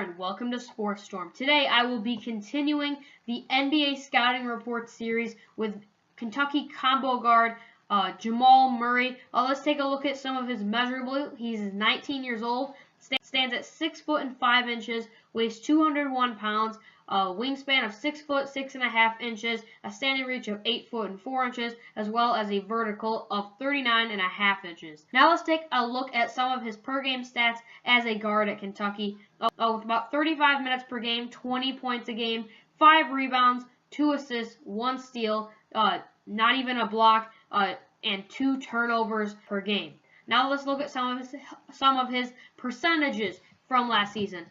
and welcome to Sports Storm. Today I will be continuing the NBA Scouting Report series with Kentucky combo guard Jamal Murray. Let's take a look at some of his measurables. He's 19 years old, stands at 6 foot and 5 inches, weighs 201 pounds, wingspan of 6 foot 6.5 inches, a standing reach of 8 foot and 4 inches, as well as a vertical of 39.5 inches. Now let's take a look at some of his per game stats as a guard at Kentucky. With about 35 minutes per game, 20 points a game, 5 rebounds, 2 assists, 1 steal, not even a block, and 2 turnovers per game. Now let's look at some of his percentages from last season.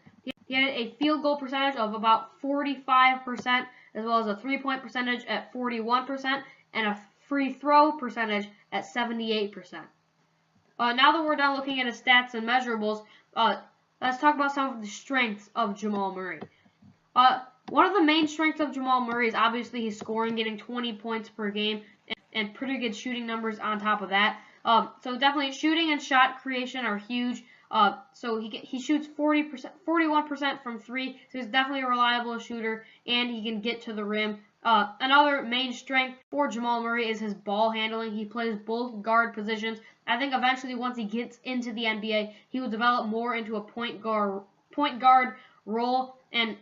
He had a field goal percentage of about 45%, as well as a three-point percentage at 41%, and a free throw percentage at 78%. Now that we're done looking at his stats and measurables, let's talk about some of the strengths of Jamal Murray. One of the main strengths of Jamal Murray is obviously his scoring, getting 20 points per game, and pretty good shooting numbers on top of that. So definitely shooting and shot creation are huge. So he shoots 41% from 3, so he's definitely a reliable shooter, and he can get to the rim. Another main strength for Jamal Murray is his ball handling. He plays both guard positions. I think eventually once he gets into the NBA, he will develop more into a point guard role, and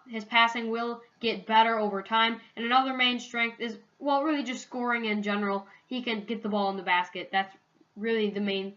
his passing will get better over time. And another main strength is, well, really just scoring in general. He can get the ball in the basket. That's really the main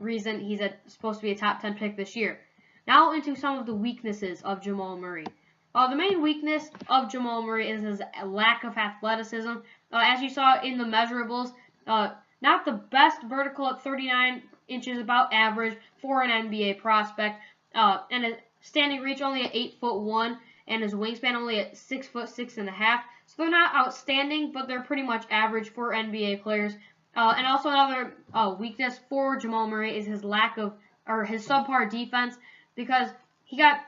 reason he's supposed to be a top 10 pick this year. Now into some of the weaknesses of Jamal Murray. The main weakness of Jamal Murray is his lack of athleticism. As you saw in the measurables, not the best vertical at 39 inches, about average for an NBA prospect, and his standing reach only at 8'1", and his wingspan only at 6 foot 6.5. So they're not outstanding, but they're pretty much average for NBA players. And also another weakness for Jamal Murray is his his subpar defense, because he got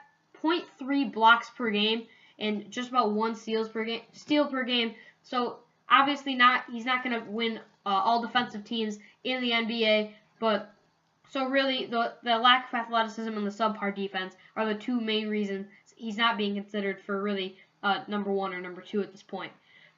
0.3 blocks per game and just about 1 steal per game. So obviously he's not going to win all defensive teams in the NBA, but so really the lack of athleticism and the subpar defense are the two main reasons he's not being considered for really number 1 or number 2 at this point.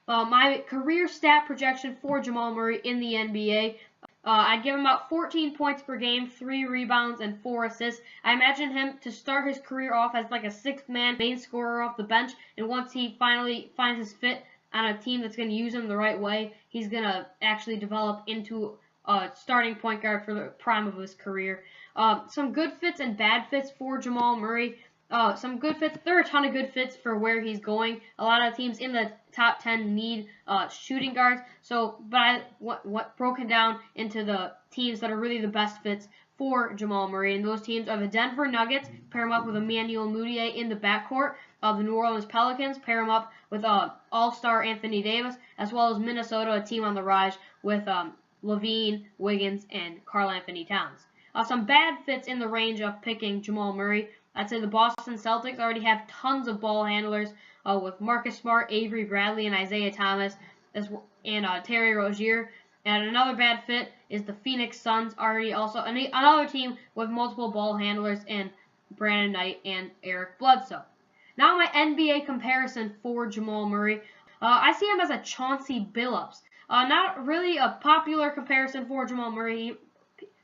My career stat projection for Jamal Murray in the NBA, I'd give him about 14 points per game, 3 rebounds, and 4 assists. I imagine him to start his career off as like a 6th-man main scorer off the bench, and once he finally finds his fit on a team that's going to use him the right way, he's going to actually develop into a starting point guard for the prime of his career. Some good fits and bad fits for Jamal Murray. Some good fits. There are a ton of good fits for where he's going. A lot of teams in the top 10 need shooting guards. But what broken down into the teams that are really the best fits for Jamal Murray, and those teams are the Denver Nuggets. Pair him up with Emmanuel Mudiay in the backcourt. The New Orleans Pelicans. Pair him up with All-Star Anthony Davis, as well as Minnesota, a team on the rise with Levine, Wiggins, and Karl Anthony Towns. Some bad fits in the range of picking Jamal Murray. I'd say the Boston Celtics already have tons of ball handlers with Marcus Smart, Avery Bradley, and Isaiah Thomas, and Terry Rozier. And another bad fit is the Phoenix Suns, already also another team with multiple ball handlers in Brandon Knight and Eric Bledsoe. Now my NBA comparison for Jamal Murray. I see him as a Chauncey Billups. Not really a popular comparison for Jamal Murray.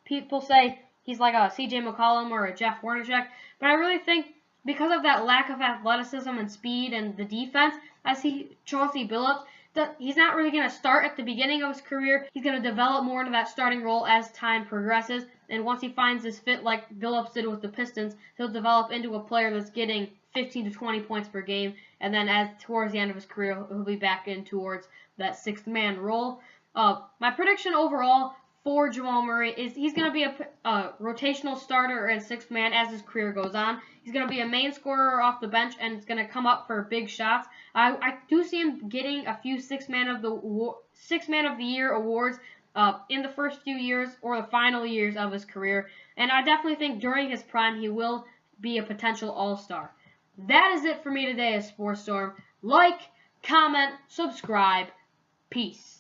People say he's like a C.J. McCollum or a Jeff Hornacek, but I really think because of that lack of athleticism and speed and the defense, I see Chauncey Billups that he's not really going to start at the beginning of his career. He's going to develop more into that starting role as time progresses, and once he finds his fit like Billups did with the Pistons, he'll develop into a player that's getting 15 to 20 points per game, and then towards the end of his career, he'll be back in towards that 6th-man role. My prediction overall for Jamal Murray is he's going to be a rotational starter and 6th man as his career goes on. He's going to be a main scorer off the bench, and it's going to come up for big shots. I do see him getting a few 6th man of the year awards in the first few years or the final years of his career, and I definitely think during his prime he will be a potential all-star. That is it for me today at Sports Storm. Like, comment, subscribe. Peace.